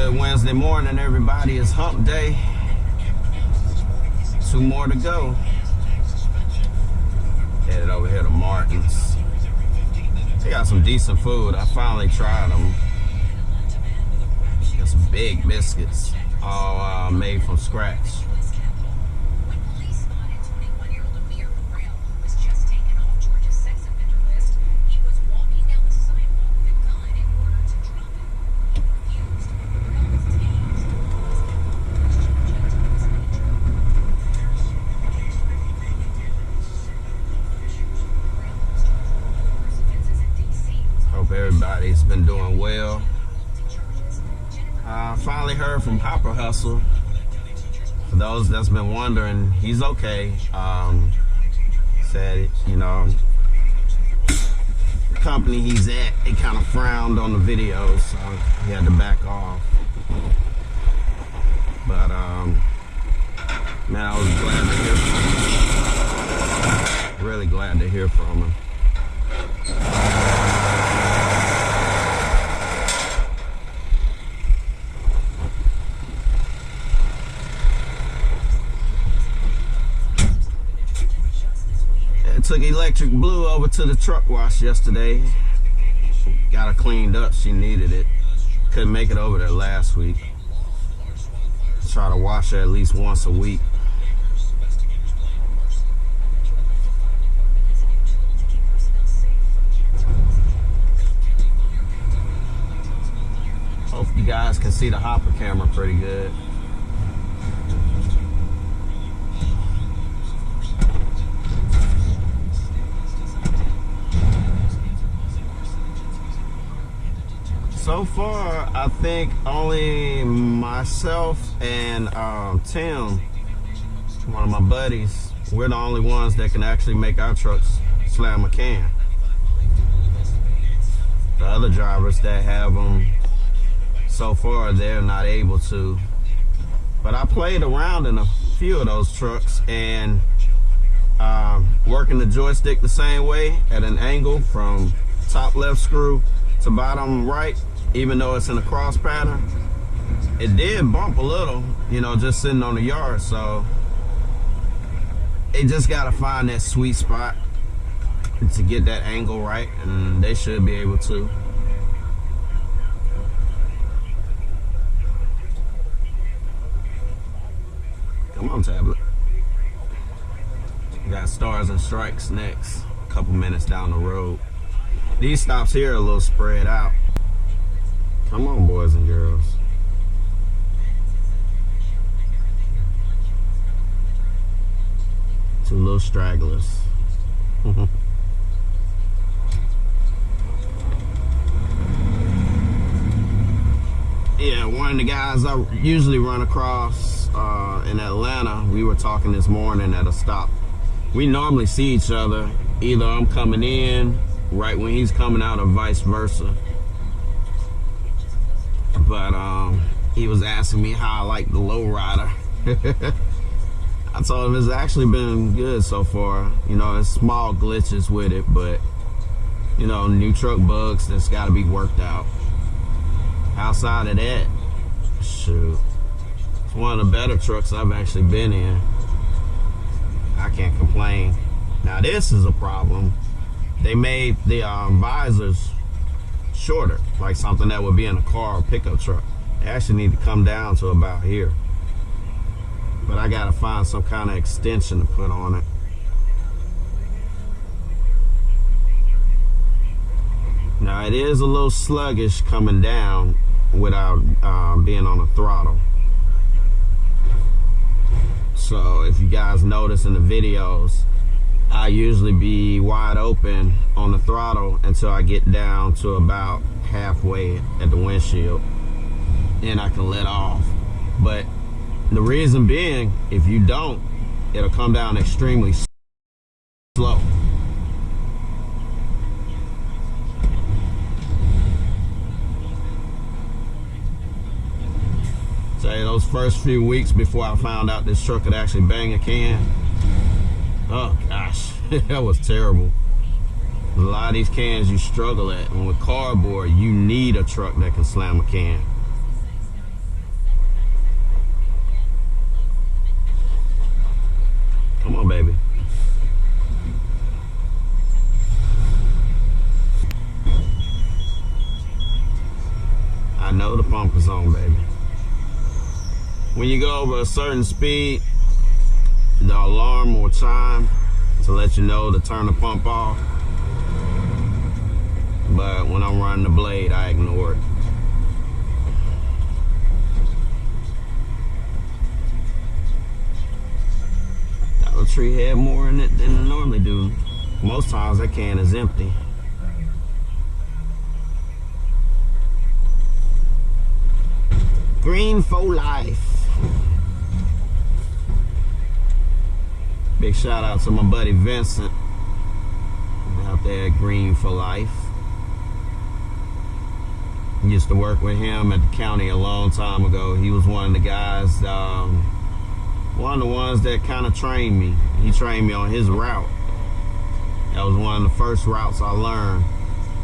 Good Wednesday morning, everybody. It's hump day. 2 more to go. Headed over here to Martin's. They got some decent food. I finally tried them. Got some big biscuits, all made from scratch. Everybody's been doing well. I finally heard from Hopper Hustle. For those that's been wondering, he's okay. Said, you know, the company he's at, they kind of frowned on the videos, so he had to back off. But man, I was glad to hear from him. Really glad to hear from him. Took Electric Blue over to the truck wash yesterday. Got her cleaned up. She needed it. Couldn't make it over there last week. Try to wash her at least once a week. Hope you guys can see the hopper camera pretty good. So far, I think only myself and Tim, one of my buddies, we're the only ones that can actually make our trucks slam a can. The other drivers that have them, so far, they're not able to. But I played around in a few of those trucks and working the joystick the same way at an angle from top left screw to bottom right. Even though it's in a cross pattern, it did bump a little, you know, just sitting on the yard. So they just got to find that sweet spot to get that angle right, and they should be able to. Come on, tablet. We got Stars and Strikes next, a couple minutes down the road. These stops here are a little spread out. Come on, boys and girls. Two little stragglers. Yeah, one of the guys I usually run across in Atlanta, we were talking this morning at a stop. We normally see each other. Either I'm coming in right when he's coming out or vice versa. But he was asking me how I like the lowrider. I told him it's actually been good so far. You know, it's small glitches with it, but you know, new truck bugs that's got to be worked out. Outside of that, shoot, it's one of the better trucks I've actually been in. I can't complain. Now this is a problem. They made the visors shorter, like something that would be in a car or pickup truck. They actually need to come down to about here. But I gotta find some kind of extension to put on it. Now it is a little sluggish coming down without being on the throttle. So if you guys notice in the videos, I usually be wide open on the throttle until I get down to about halfway at the windshield. Then I can let off. But the reason being, if you don't, it'll come down extremely slow. Say those first few weeks before I found out this truck could actually bang a can, oh gosh, that was terrible. A lot of these cans you struggle at, and with cardboard, you need a truck that can slam a can. on, baby. I know the pump is on, baby. When you go over a certain speed, the alarm will chime to let you know to turn the pump off. But when I'm running the blade, I ignore it. Dollar Tree had more in it than it normally do. Most times that can is empty. Green for life. Big shout out to my buddy Vincent out there at Green for Life. Used to work with him at the county a long time ago. He was one of the guys, one of the ones that kind of trained me. He trained me on his route. That was one of the first routes I learned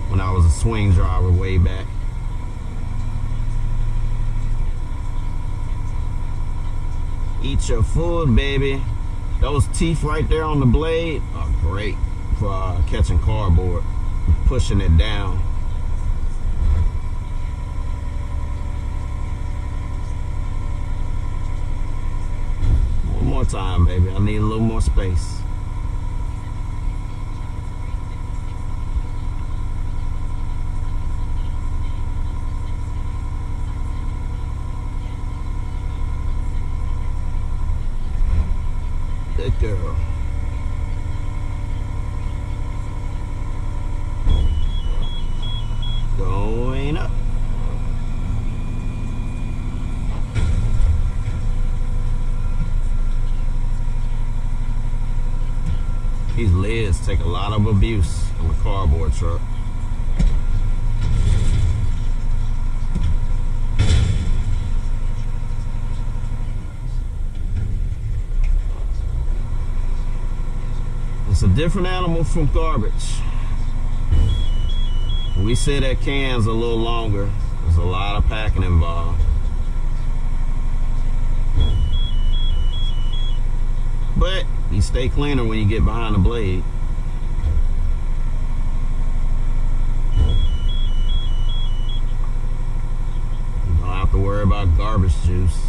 when I was a swing driver way back. Eat your food, baby. Those teeth right there on the blade are great for catching cardboard, pushing it down. One more time, baby. I need a little more space. Good girl. Going up. These lids take a lot of abuse on a cardboard truck. It's a different animal from garbage. We say that cans a little longer. There's a lot of packing involved. But you stay cleaner when you get behind the blade. You don't have to worry about garbage juice.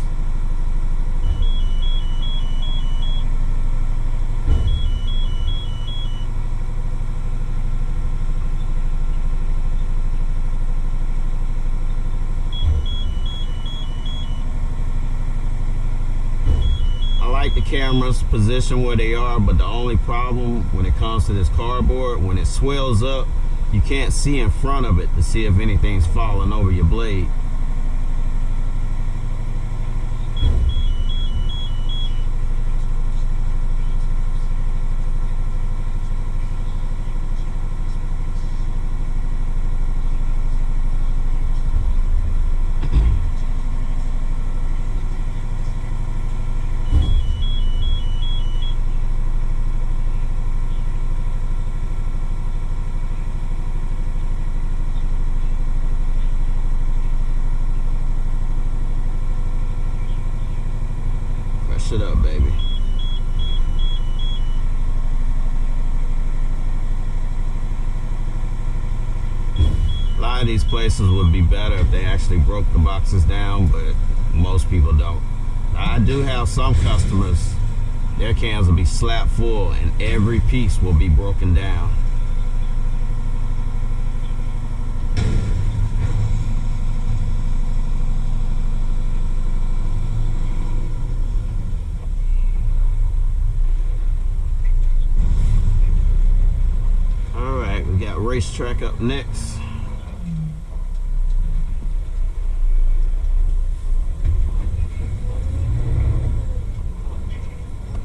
The cameras position where they are, but the only problem when it comes to this cardboard, when it swells up, you can't see in front of it to see if anything's falling over your blade. It up, baby. A lot of these places would be better if they actually broke the boxes down, but most people don't. I do have some customers, their cans will be slap full and every piece will be broken down. Racetrack up next.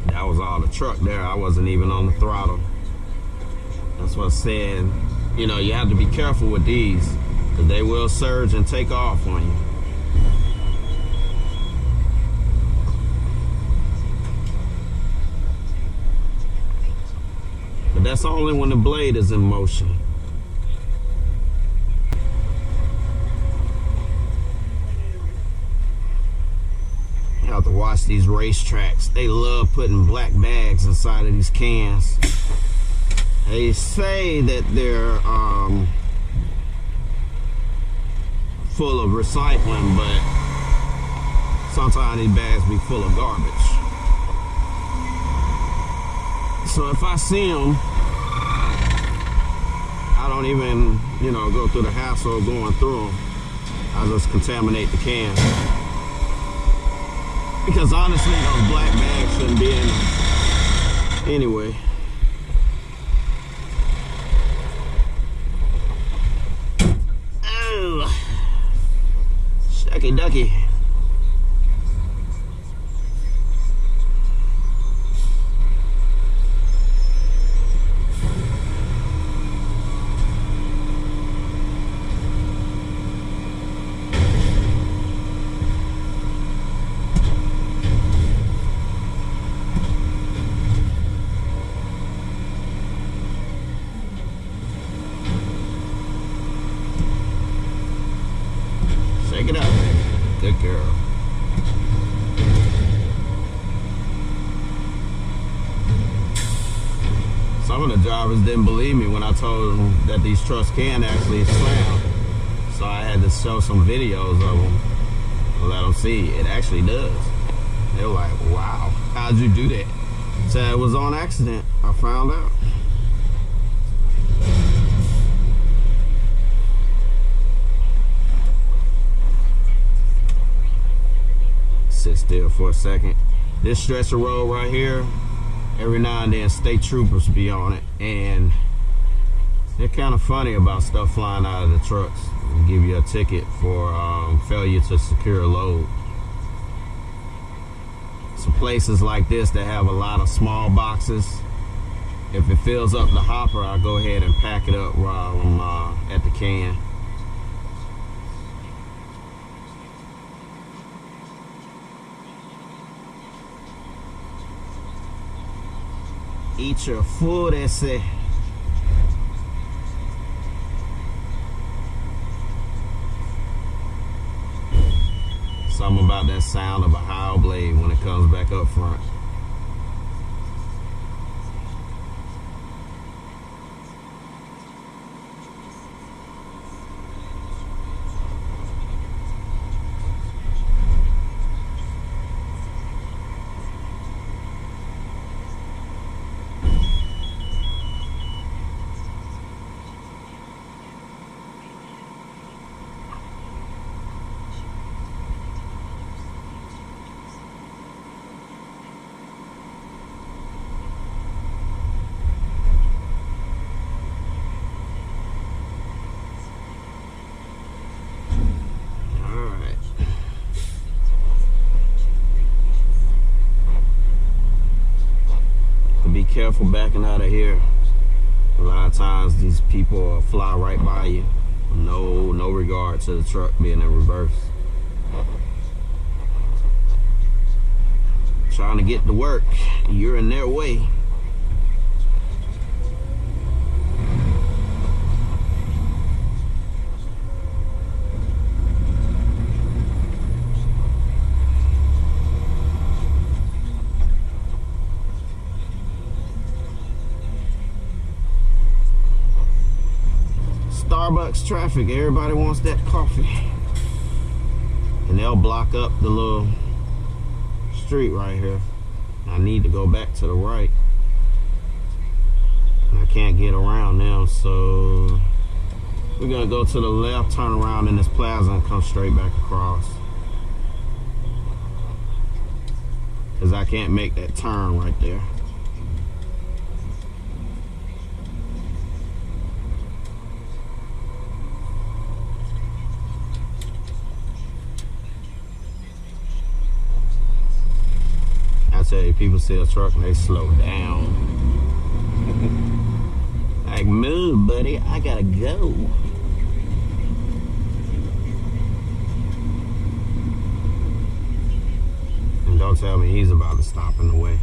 That was all the truck there. I wasn't even on the throttle. That's what I'm saying. You know, you have to be careful with these because they will surge and take off on you. But that's only when the blade is in motion. have to watch these racetracks. They love putting black bags inside of these cans. They say that they're full of recycling, but sometimes these bags be full of garbage. So if I see them, I don't even, go through the hassle of going through them. I just contaminate the can. Because honestly, those black bags shouldn't be in them anyway. Oh, shucky ducky. Shake it up. Good girl. Some of the drivers didn't believe me when I told them that these trucks can actually slam. So I had to show some videos of them to let them see it actually does. They were like, wow, how'd you do that? So it was on accident. I found out. Sit still for a second. This stretch of road right here, every now and then state troopers be on it, and they're kind of funny about stuff flying out of the trucks and give you a ticket for failure to secure a load. So places like this that have a lot of small boxes, if it fills up the hopper, I'll go ahead and pack it up while I'm at the can. Eat your food, ese. Something about that sound of a howl blade when it comes back up front. Be careful backing out of here. A lot of times these people will fly right by you. No regard to the truck being in reverse. Trying to get to work, you're in their way. Starbucks traffic, everybody wants that coffee. And they'll block up the little street right here. I need to go back to the right. I can't get around them, so we're gonna go to the left, turn around in this plaza and come straight back across. Cause I can't make that turn right there. I tell you, people see a truck and they slow down. Like, move, buddy, I gotta go. And don't tell me he's about to stop in the way.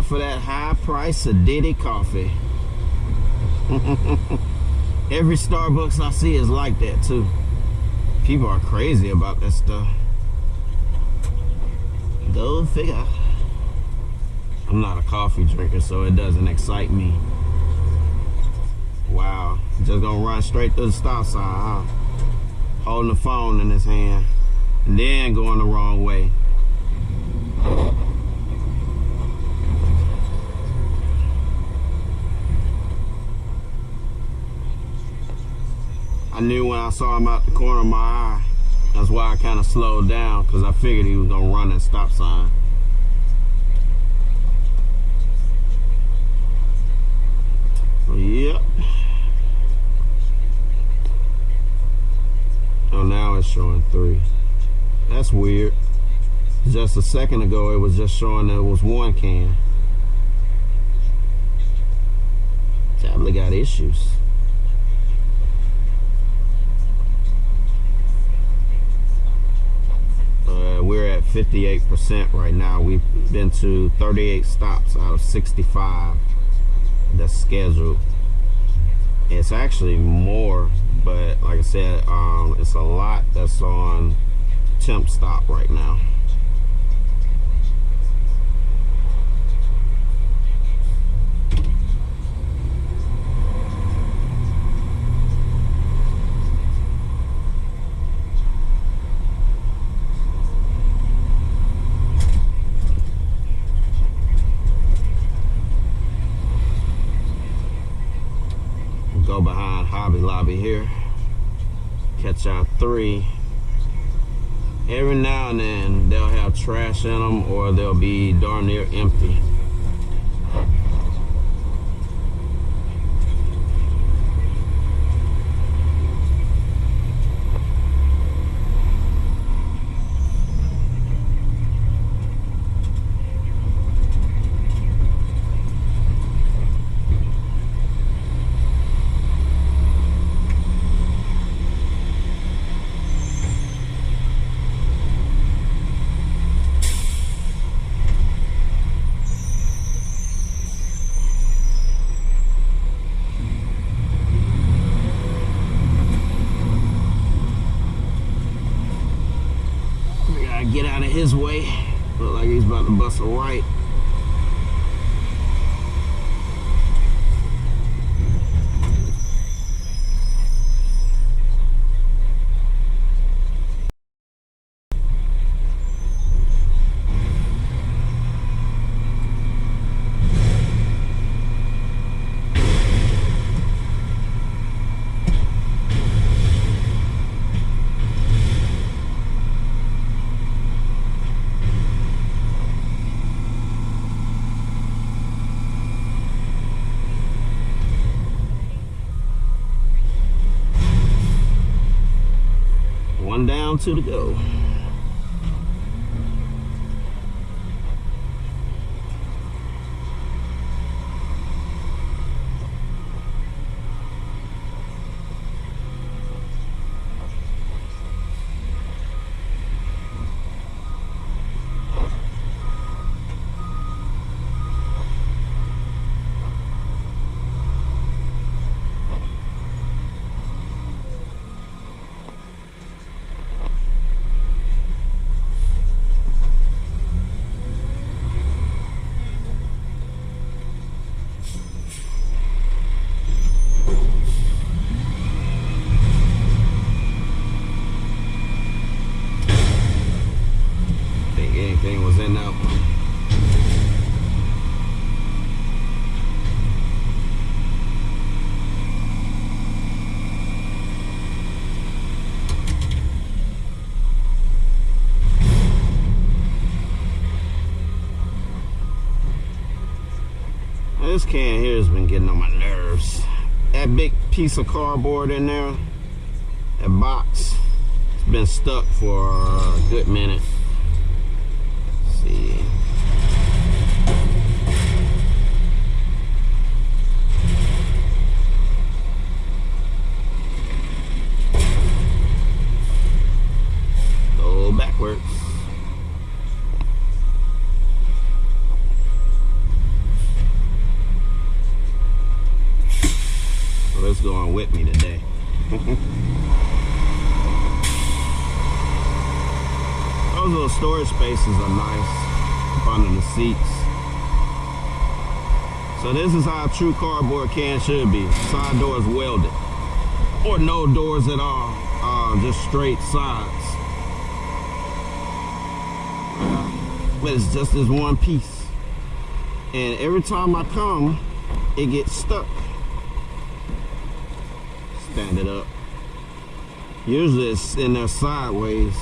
off of that high price of Diddy coffee. Every Starbucks I see is like that too. People are crazy about that stuff. Go figure. I'm not a coffee drinker, so it doesn't excite me. Wow, just gonna run straight through the stop sign, huh? Holding the phone in his hand, and then going the wrong way. I knew when I saw him out the corner of my eye. That's why I kind of slowed down, because I figured he was gonna run that stop sign. Yep. Oh, now it's showing 3. That's weird. Just a second ago, it was just showing that it was 1 can. Tablet got issues. We're at 58% right now. We've been to 38 stops out of 65 that's scheduled. It's actually more, but like I said, it's a lot that's on temp stop right now. Go behind Hobby Lobby here, catch out 3. Every now and then they'll have trash in them, or they'll be darn near empty. Get out of his way. Look like he's about to bust a right. One down, 2 to go. Anything was in that one. This can here has been getting on my nerves. That big piece of cardboard in there, that box, it's been stuck for a good minute. See. Go backwards. with me today. Those little storage spaces are nice up under the seats. So this is how a true cardboard can should be. Side doors welded. Or no doors at all. Just straight sides. But it's just this one piece. And every time I come, it gets stuck. Stand it up. Usually it's in there sideways.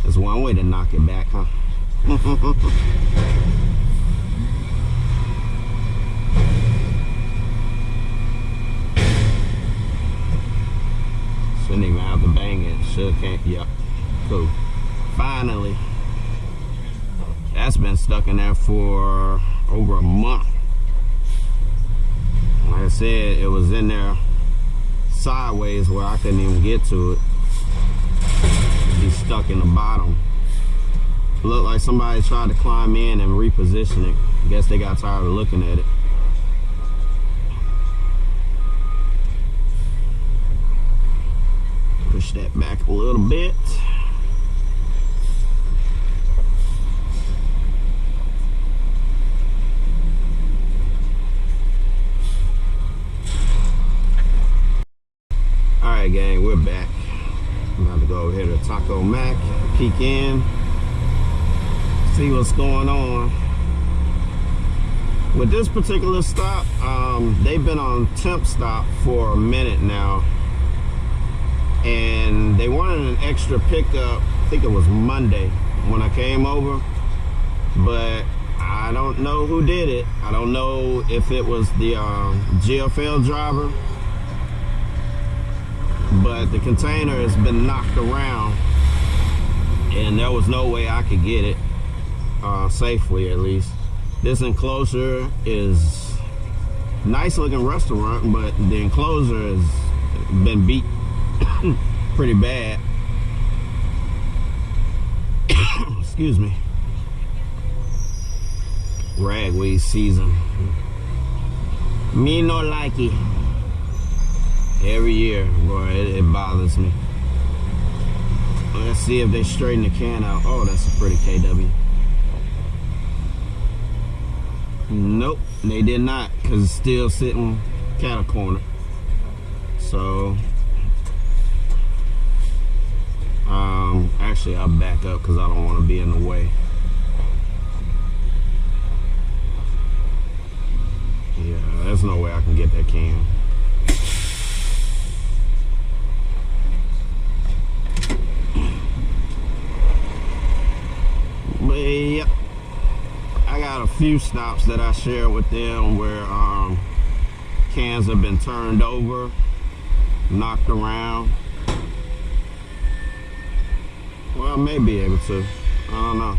That's one way to knock it back, huh? Shouldn't even have to bang it. Sure can't. Yep. Cool. Finally. That's been stuck in there for over a month. Like I said, it was in there sideways where I couldn't even get to it. Be stuck in the bottom. Looked like somebody tried to climb in and reposition it. I guess they got tired of looking at it. Push that back a little bit. Alright gang, we're back. I'm about to go over here to Taco Mac, peek in, see what's going on. With this particular stop, they've been on temp stop for a minute now. And they wanted an extra pickup, I think it was Monday when I came over. But I don't know who did it. I don't know if it was the GFL driver. But the container has been knocked around and there was no way I could get it safely, at least. This enclosure is nice looking restaurant, but the enclosure has been beat pretty bad. Excuse me. Ragweed season. Me no like it. Every year, boy, it bothers me. Let's see if they straighten the can out. Oh, that's a pretty KW. Nope, they did not, because it's still sitting cattle corner. So, actually, I'll back up because I don't want to be in the way. Yeah, there's no way I can get that can. But yep, I got a few stops that I share with them where cans have been turned over, knocked around. Well, I may be able to. I don't know.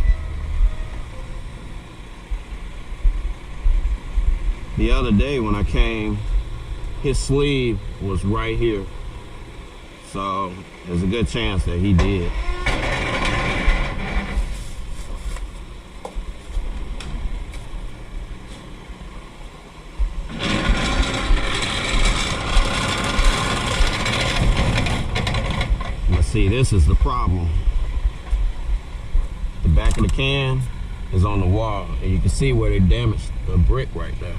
The other day when I came, his sleeve was right here. So there's a good chance that he did. But see, this is the problem. The back of the can is on the wall, and you can see where they damaged a brick right there.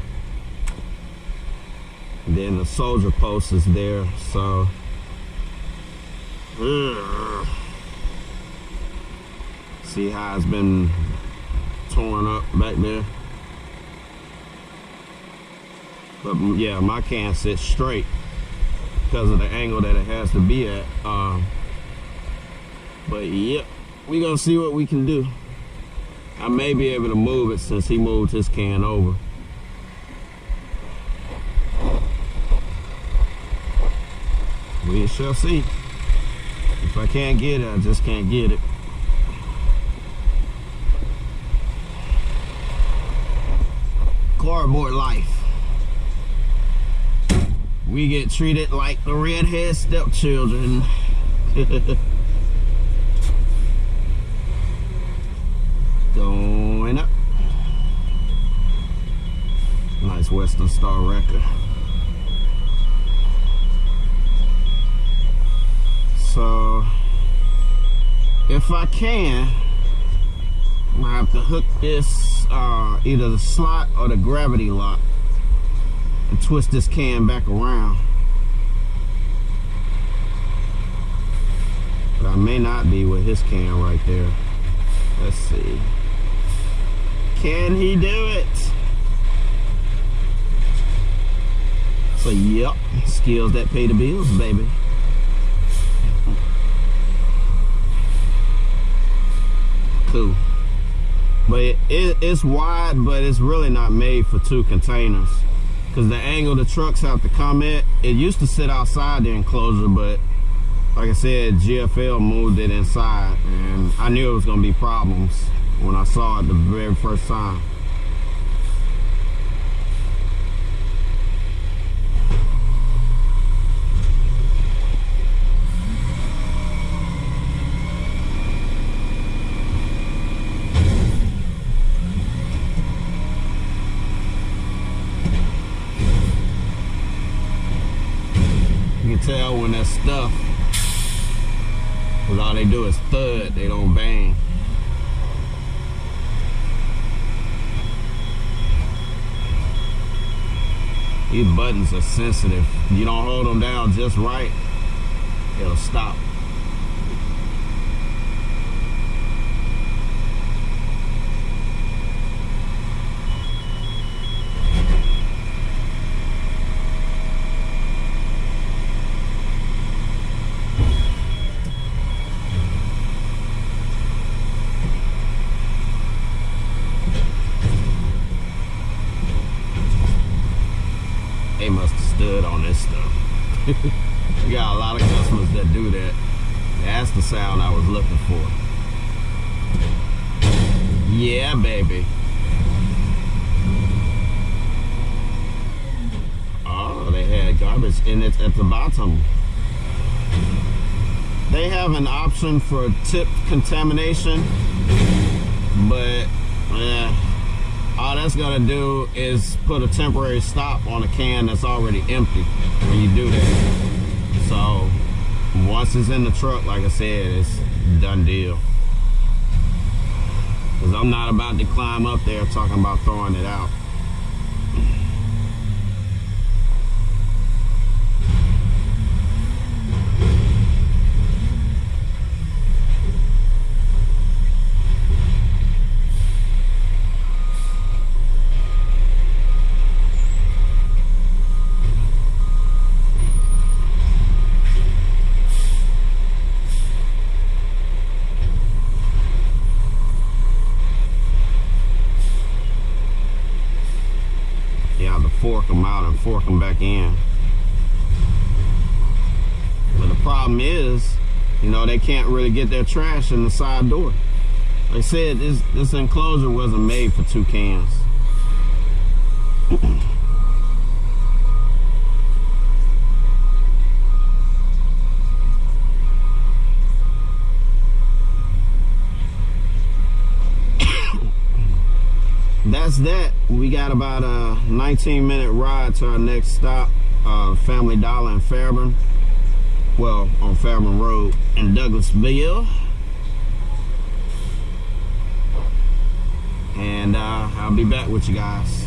And then the soldier post is there, so see how it's been torn up back there. But yeah, my can sits straight because of the angle that it has to be at. But yep, we gonna see what we can do. I may be able to move it since he moved his can over. We shall see. If I can't get it, I just can't get it. Cardboard life. We get treated like the redhead stepchildren. Going up. Nice Western Star record. So, if I can, I'm gonna have to hook this, either the slot or the gravity lock, and twist this can back around. But I may not be with his can right there. Let's see. Can he do it? So, yep, skills that pay the bills, baby. Cool. But it's wide, but it's really not made for 2 containers. Because the angle the trucks have to come at, it used to sit outside the enclosure, but like I said, GFL moved it inside, and I knew it was going to be problems when I saw it the very first time. You can tell when that stuff, because all they do is thud, they don't bang. These buttons are sensitive. You don't hold them down just right, it'll stop. They must have stood on this stuff. We got a lot of customers that do that. That's the sound I was looking for. Yeah, baby. Oh, they had garbage in it at the bottom. They have an option for tip contamination, but all that's gonna do is put a temporary stop on a can that's already empty when you do that. So once it's in the truck, like I said, it's a done deal. Because I'm not about to climb up there talking about throwing it out. Fork them out and fork them back in. But the problem is, you know, they can't really get their trash in the side door. Like I said, this enclosure wasn't made for 2 cans. That's that. We got about a 19-minute ride to our next stop, Family Dollar in Fairburn. Well, on Fairburn Road in Douglasville. And I'll be back with you guys.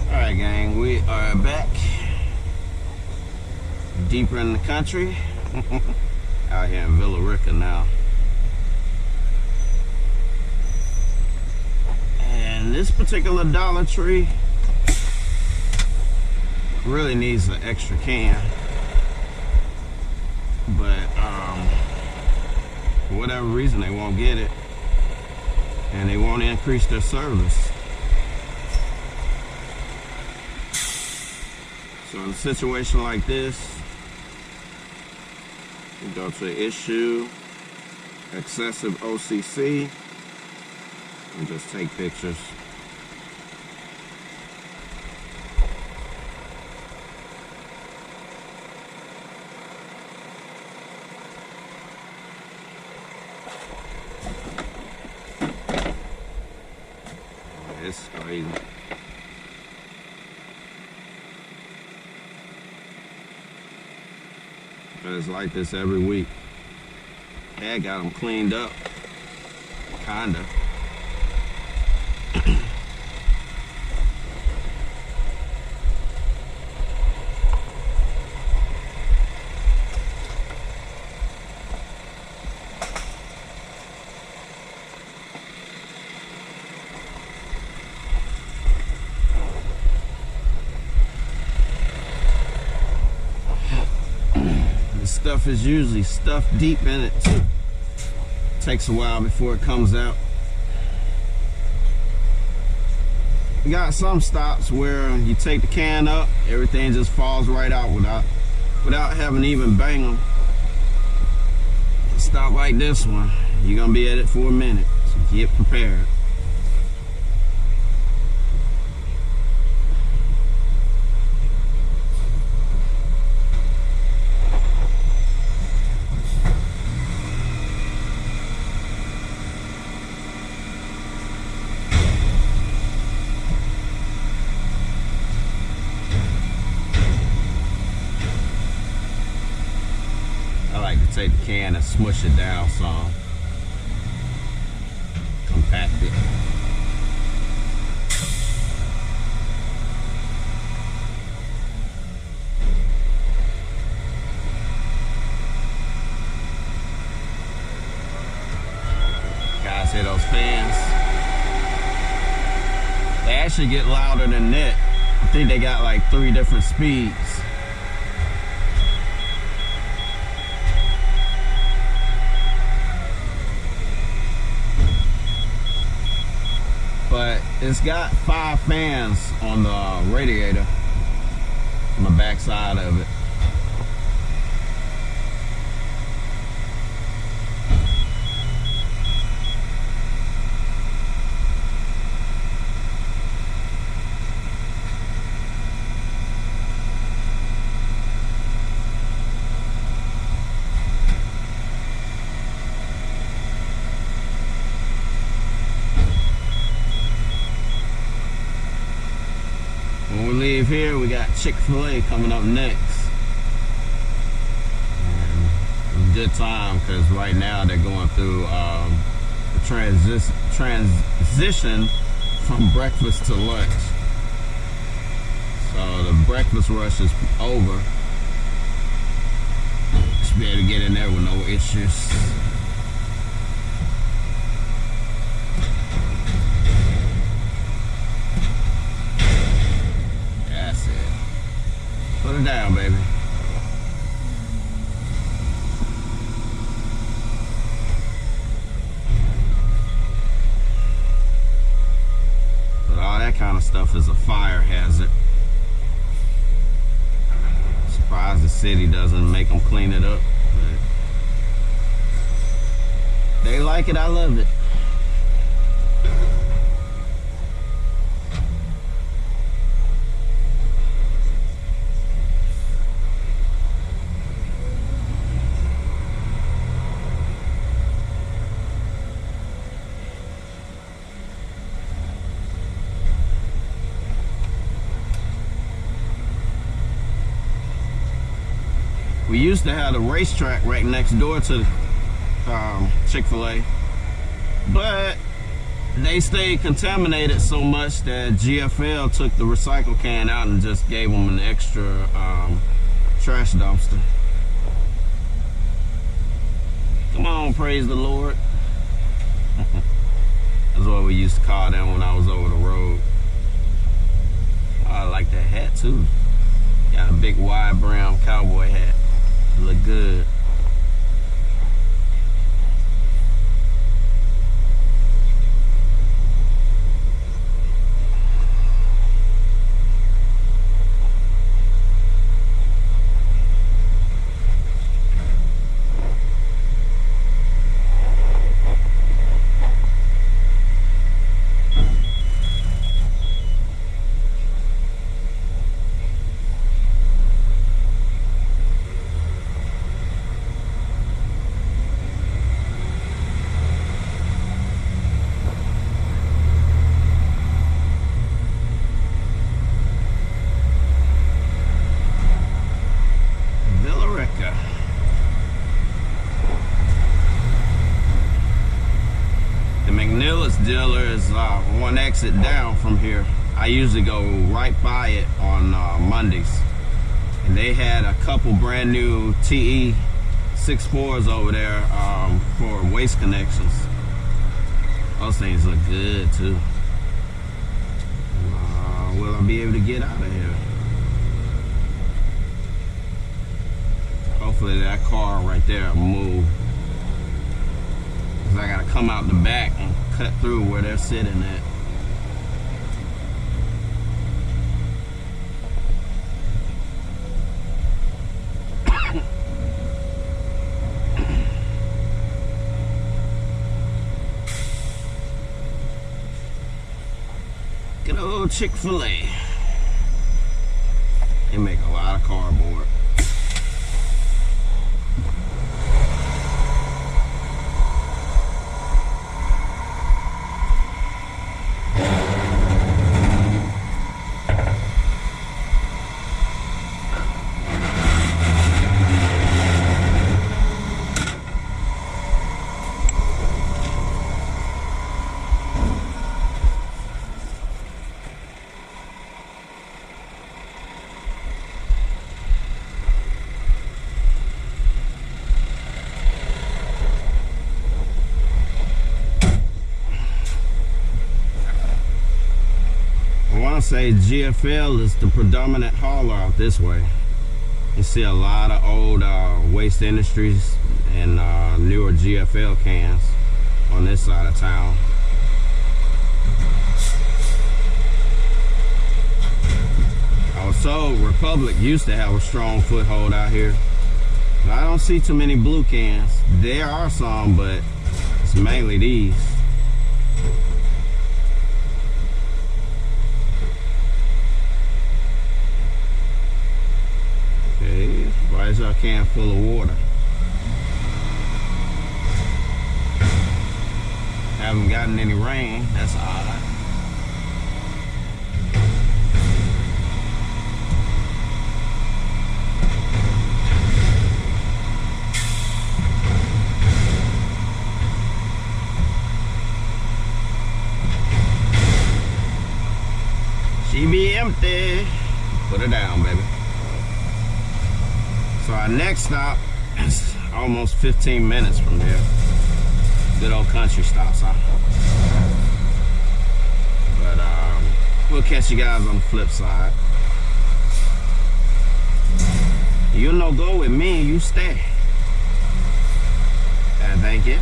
Alright, gang, we are back. Deeper in the country. Out here in Villa Rica now. And this particular Dollar Tree really needs an extra can, but for whatever reason they won't get it, and they won't increase their service. So in a situation like this, you go to issue, excessive OCC, and just take pictures. This is crazy. But it's like this every week. Dad got them cleaned up. Kinda. Stuff is usually stuffed deep in it too. Takes a while before it comes out. We got some stops where you take the can up, everything just falls right out without having to even bang them. A stop like this one, you're gonna be at it for a minute, so get prepared. Take the can and smush it down some, compact it. Guys, hear those fans? They actually get louder than that. I think they got like 3 different speeds. But it's got 5 fans on the radiator on the back side of it. When we leave here, we got Chick-fil-A coming up next. And good time, because right now they're going through the transition from breakfast to lunch. So the breakfast rush is over. Should be able to get in there with no issues. Put it down, baby. But all that kind of stuff is a fire hazard. Surprised the city doesn't make them clean it up. But they like it, I love it. We used to have a racetrack right next door to Chick-fil-A, but they stayed contaminated so much that GFL took the recycle can out and just gave them an extra trash dumpster. Come on, praise the Lord. That's what we used to call them when I was over the road. Oh, I like that hat too. Got a big wide brim cowboy hat. Look good. Miller's dealer is one exit down from here. I usually go right by it on Mondays. And they had a couple brand new TE 6.4s over there for waste connections. Those things look good too. Will I be able to get out of here? Hopefully that car right there will move. Cause I gotta come out the back and cut through where they're sitting at. Good old Chick-fil-A. They make a lot of cardboard. I say GFL is the predominant hauler out this way. You see a lot of old Waste Industries and newer GFL cans on this side of town. I was told Republic used to have a strong foothold out here. I don't see too many blue cans. There are some, but it's mainly these. Why is our can full of water? Haven't gotten any rain. That's odd. She be empty. Put her down, baby. So our next stop is almost 15 minutes from here. Good old country stop sign. But we'll catch you guys on the flip side. You no go with me, you stay. And thank you.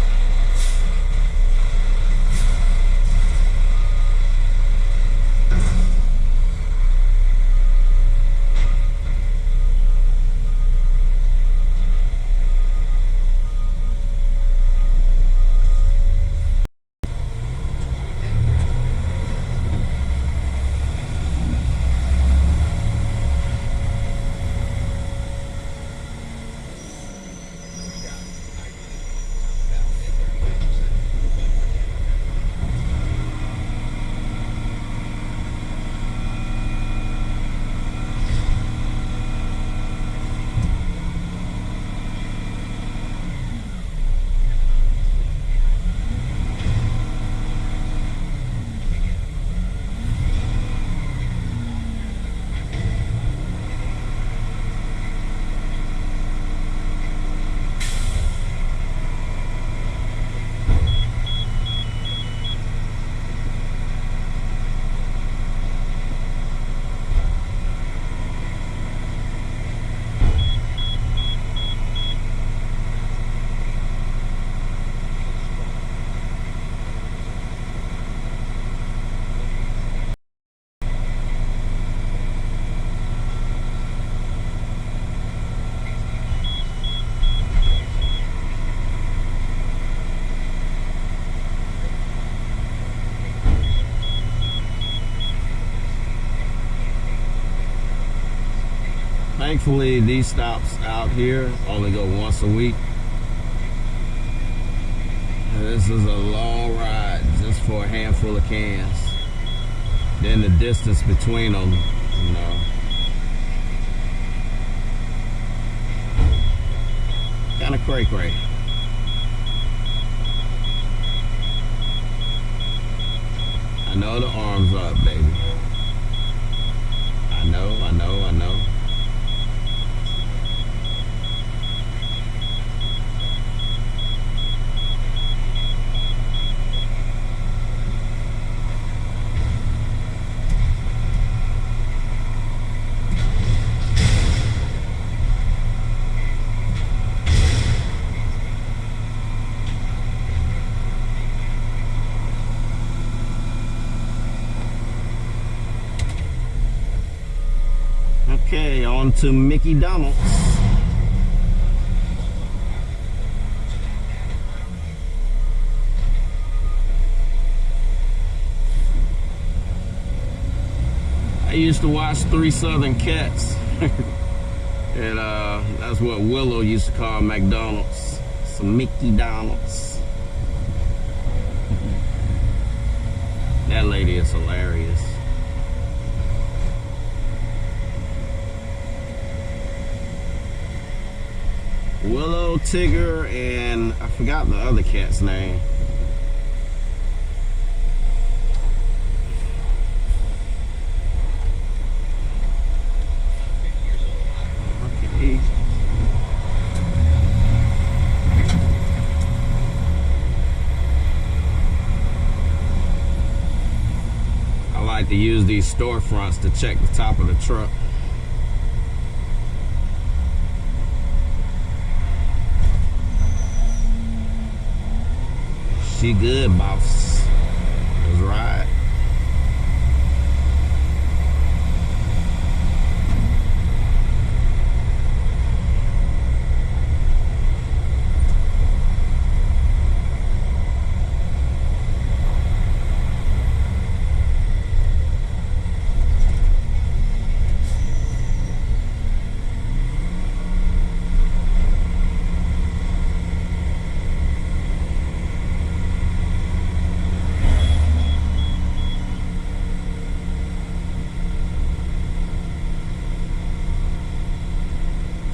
Thankfully, these stops out here only go once a week. This is a long ride just for a handful of cans. Then the distance between them, you know. Kind of cray-cray. know the arms up, baby. I know. Okay, on to Mickey Donald's. I used to watch Three Southern Cats. And that's what Willow used to call McDonald's. Some Mickey Donald's. That lady is hilarious. Willow, Tigger, and I forgot the other cat's name. Okay. I like to use these storefronts to check the top of the truck. She good, boss. That's right.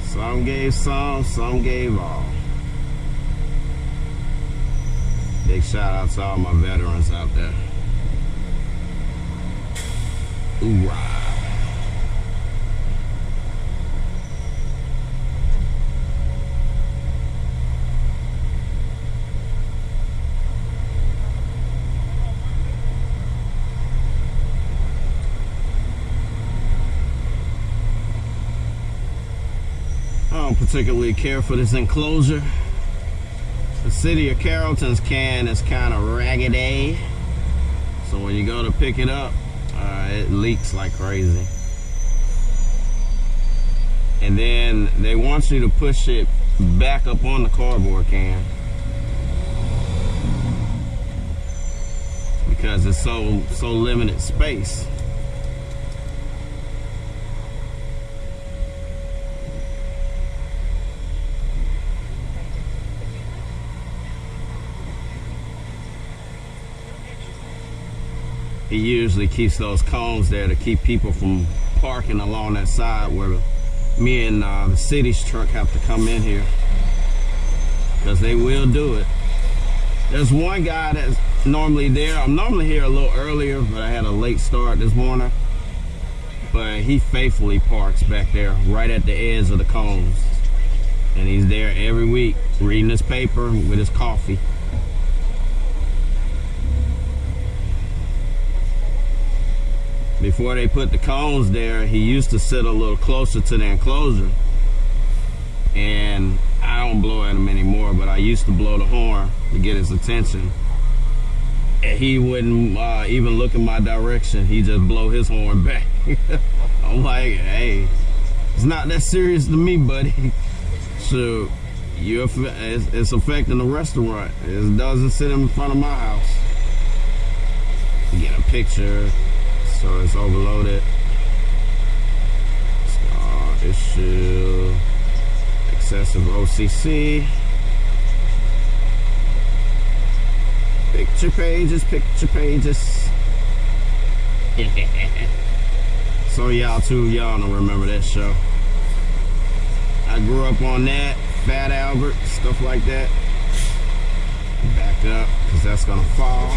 Some gave some gave all. Big shout out to all my veterans out there. Hoorah. I don't particularly care for this enclosure. The city of Carrollton's can is kind of raggedy, so when you go to pick it up, it leaks like crazy. And then they want you to push it back up on the cardboard can because it's so limited space. He usually keeps those cones there to keep people from parking along that side where me and the city's truck have to come in here, because they will do it. There's one guy that's normally there. I'm normally here a little earlier, but I had a late start this morning. But he faithfully parks back there right at the edge of the cones. And he's there every week reading his paper with his coffee. Before they put the cones there, he used to sit a little closer to the enclosure. And I don't blow at him anymore, but I used to blow the horn to get his attention. And he wouldn't even look in my direction. He just blow his horn back. I'm like, hey, it's not that serious to me, buddy. So it's affecting the restaurant. It doesn't sit in front of my house. Get a picture. So it's overloaded. Issue. Excessive OCC. Picture pages. So y'all don't remember that show. I grew up on that. Fat Albert, stuff like that. Back up, because that's gonna fall.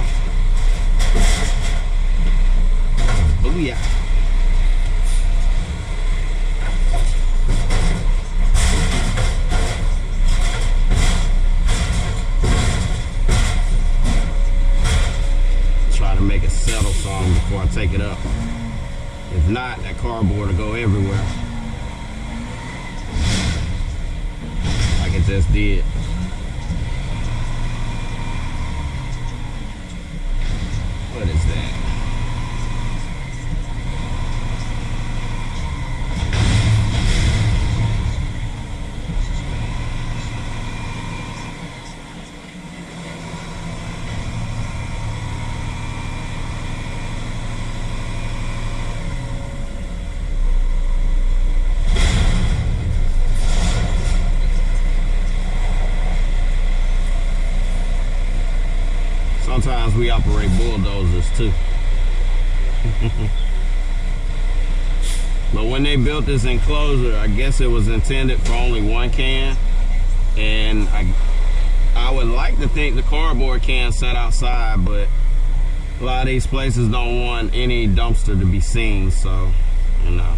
some before I take it up. If not, that cardboard will go everywhere. Like it just did. What is that? Sometimes we operate bulldozers too. But when they built this enclosure, I guess it was intended for only one can. And I would like to think the cardboard can sat outside, but a lot of these places don't want any dumpster to be seen, so, you know.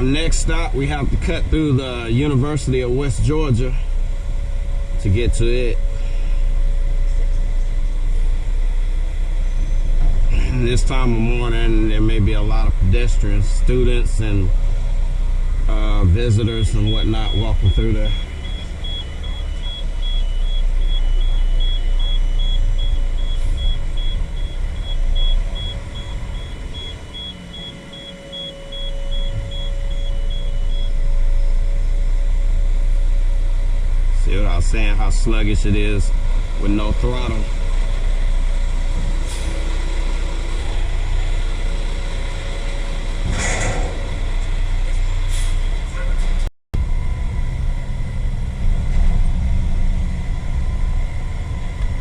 Next stop, we have to cut through the University of West Georgia to get to it. And this time of morning, there may be a lot of pedestrians, students, and visitors and whatnot walking through there. See what I was saying, how sluggish it is with no throttle.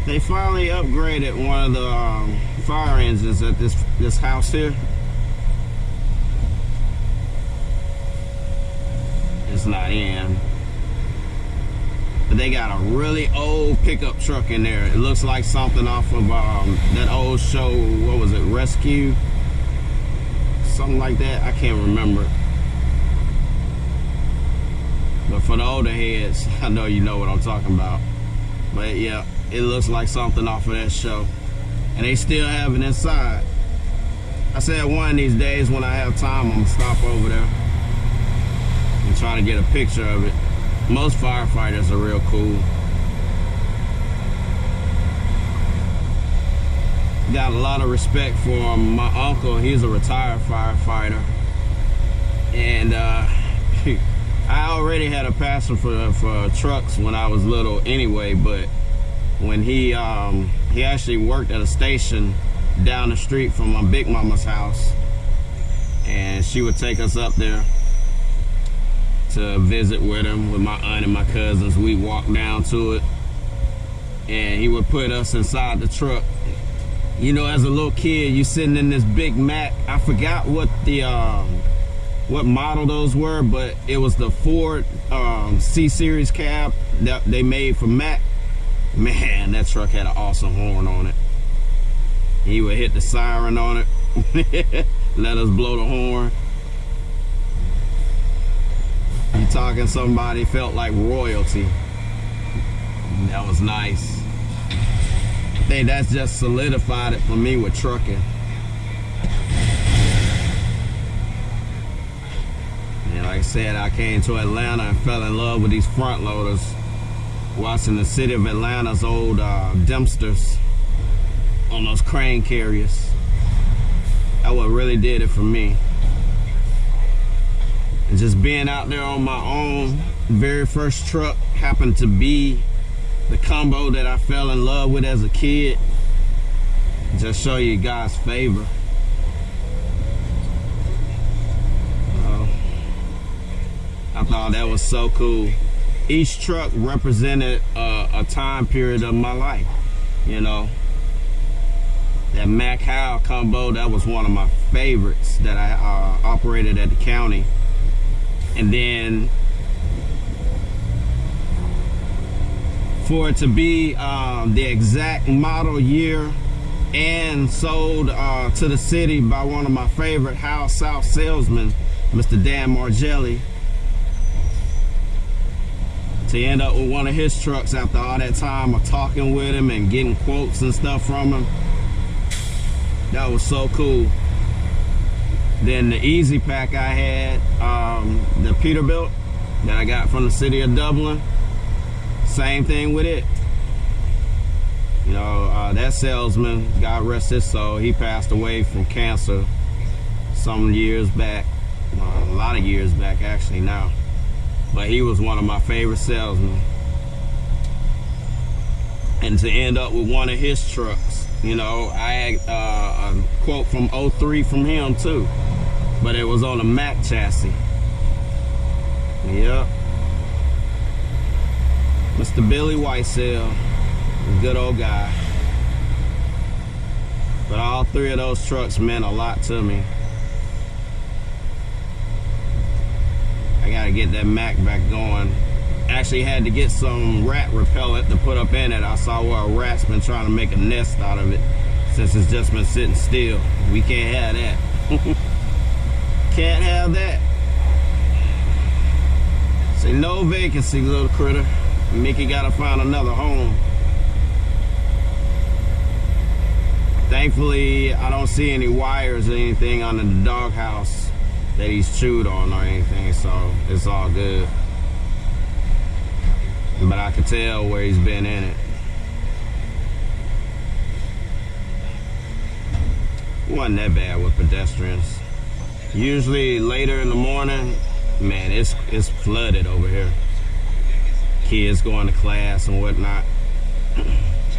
They finally upgraded one of the fire engines at this house here. It's not in. But they got a really old pickup truck in there. It looks like something off of that old show, what was it, Rescue? Something like that, I can't remember. But for the older heads, I know you know what I'm talking about. But yeah, it looks like something off of that show. And they still have it inside. I said one of these days when I have time, I'm gonna stop over there and try to get a picture of it. Most firefighters are real cool. Got a lot of respect for my uncle. He's a retired firefighter. And I already had a passion for trucks when I was little anyway, but when he actually worked at a station down the street from my big mama's house, and she would take us up there to visit with him, with my aunt and my cousins. We walked down to it, and he would put us inside the truck. You know, as a little kid, you sitting in this Big Mac. I forgot what the what model those were, but it was the Ford C-Series cab that they made for Mac. Man, that truck had an awesome horn on it. He would hit the siren on it, let us blow the horn. You talking, somebody felt like royalty. That was nice. I think that's just solidified it for me with trucking. And like I said, I came to Atlanta and fell in love with these front loaders, watching the city of Atlanta's old dumpsters on those crane carriers. That what really did it for me. And just being out there on my own, very first truck happened to be the combo that I fell in love with as a kid. Just show you God's favor. I thought that was so cool. Each truck represented a time period of my life, you know. That Mack Howell combo, that was one of my favorites that I operated at the county. And then for it to be the exact model year and sold to the city by one of my favorite Howell South salesmen, Mr. Dan Margelli, to end up with one of his trucks after all that time of talking with him and getting quotes and stuff from him, that was so cool. Then the Easy Pack I had, the Peterbilt that I got from the city of Dublin, same thing with it. You know, that salesman, God rest his soul, he passed away from cancer some years back, a lot of years back actually now. But he was one of my favorite salesmen. And to end up with one of his trucks, you know, I had a quote from 03 from him too, but it was on a Mack chassis. Yep. Mr. Billy Whitesell, good old guy. But all three of those trucks meant a lot to me. I gotta get that Mack back going. Actually had to get some rat repellent to put up in it. I saw where a rat's been trying to make a nest out of it since it's just been sitting still. We can't have that. Can't have that. Say no vacancy, little critter. Mickey gotta find another home. Thankfully, I don't see any wires or anything under the doghouse that he's chewed on or anything, so it's all good. But I could tell where he's been in it. It wasn't that bad with pedestrians. Usually later in the morning, man, it's flooded over here. Kids going to class and whatnot,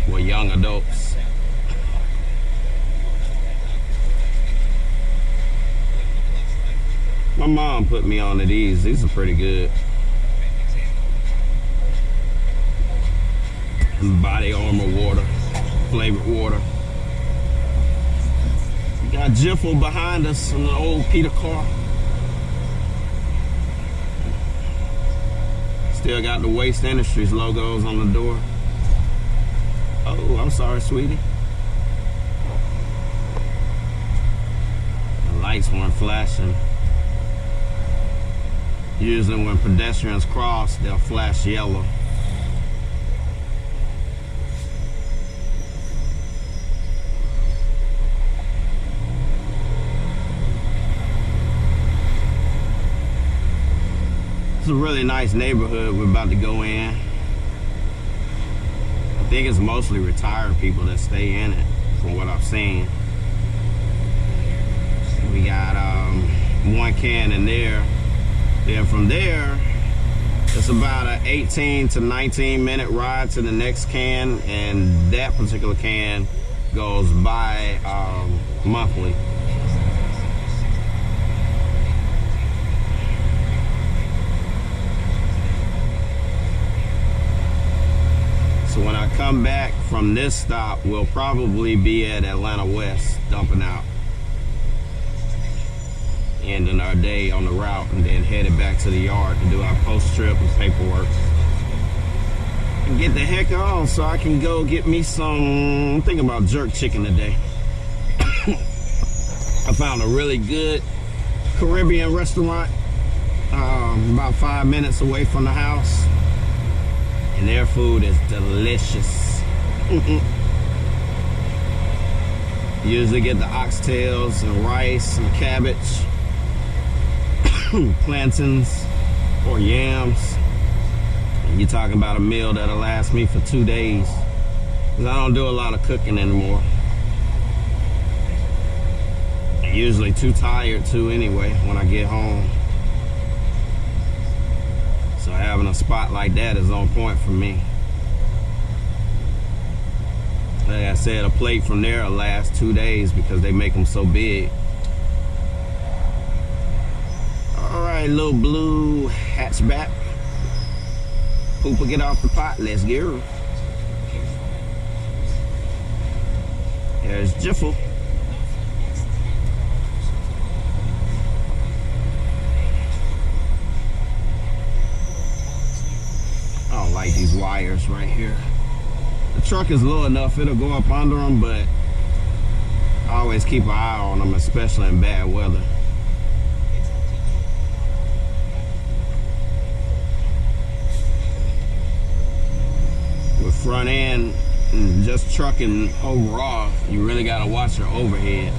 with young adults. My mom put me onto these. These are pretty good. Body Armor water, flavored water. We got Jiffle behind us in the old Peter car. Still got the Waste Industries logos on the door. Oh, I'm sorry, sweetie. The lights weren't flashing. Usually when pedestrians cross, they'll flash yellow. It's a really nice neighborhood we're about to go in. I think it's mostly retired people that stay in it, from what I've seen. We got one can in there. Then from there, it's about an 18 to 19 minute ride to the next can, and that particular can goes by monthly. So when I come back from this stop, we'll probably be at Atlanta West, dumping out. Ending our day on the route and then headed back to the yard to do our post-trip and paperwork. And get the heck on so I can go get me some, I'm thinking about jerk chicken today. I found a really good Caribbean restaurant about 5 minutes away from the house. And their food is delicious. Usually get the oxtails and rice and cabbage, plantains or yams. And you're talking about a meal that'll last me for 2 days. Because I don't do a lot of cooking anymore. I'm usually too tired to anyway when I get home. So having a spot like that is on point for me. Like I said, a plate from there will last 2 days because they make them so big. Alright, little blue hatchback. Pooper, get off the pot. Let's get her. There's Jiffle. I don't like these wires right here. The truck is low enough, it'll go up under them, but I always keep an eye on them, especially in bad weather. With front end and just trucking overall, you really gotta watch your overhead.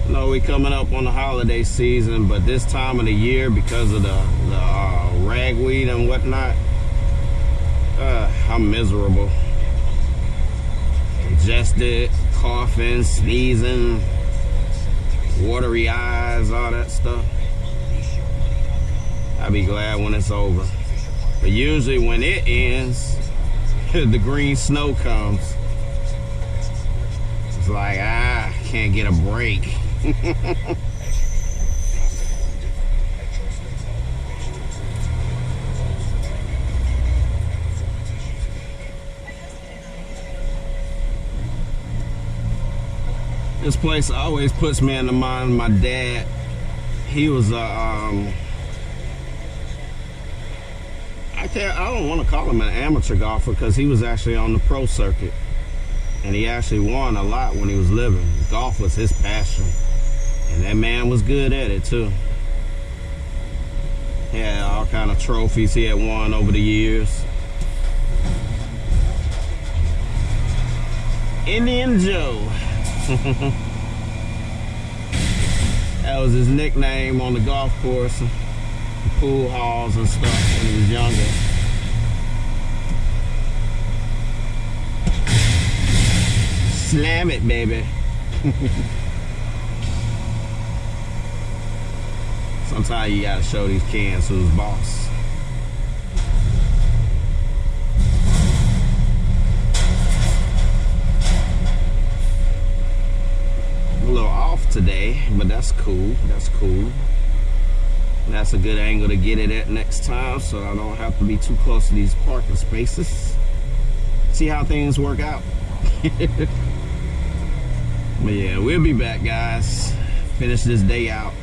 No, we coming up on the holiday season, but this time of the year, because of the ragweed and whatnot, I'm miserable. Congested, coughing, sneezing, watery eyes, all that stuff. I'll be glad when it's over. But usually when it ends, the green snow comes. It's like, can't get a break. This place always puts me in the mind of my dad. He was I don't want to call him an amateur golfer because he was actually on the pro circuit. And he actually won a lot when he was living. Golf was his passion. And that man was good at it too. He had all kind of trophies he had won over the years. Indian Joe. That was his nickname on the golf course, the pool halls and stuff when he was younger. Slam it, baby. Sometimes you gotta show these cans who's boss. A little off today, but that's cool. That's cool. That's a good angle to get it at next time, so I don't have to be too close to these parking spaces. See how things work out. But yeah, we'll be back, guys. Finish this day out.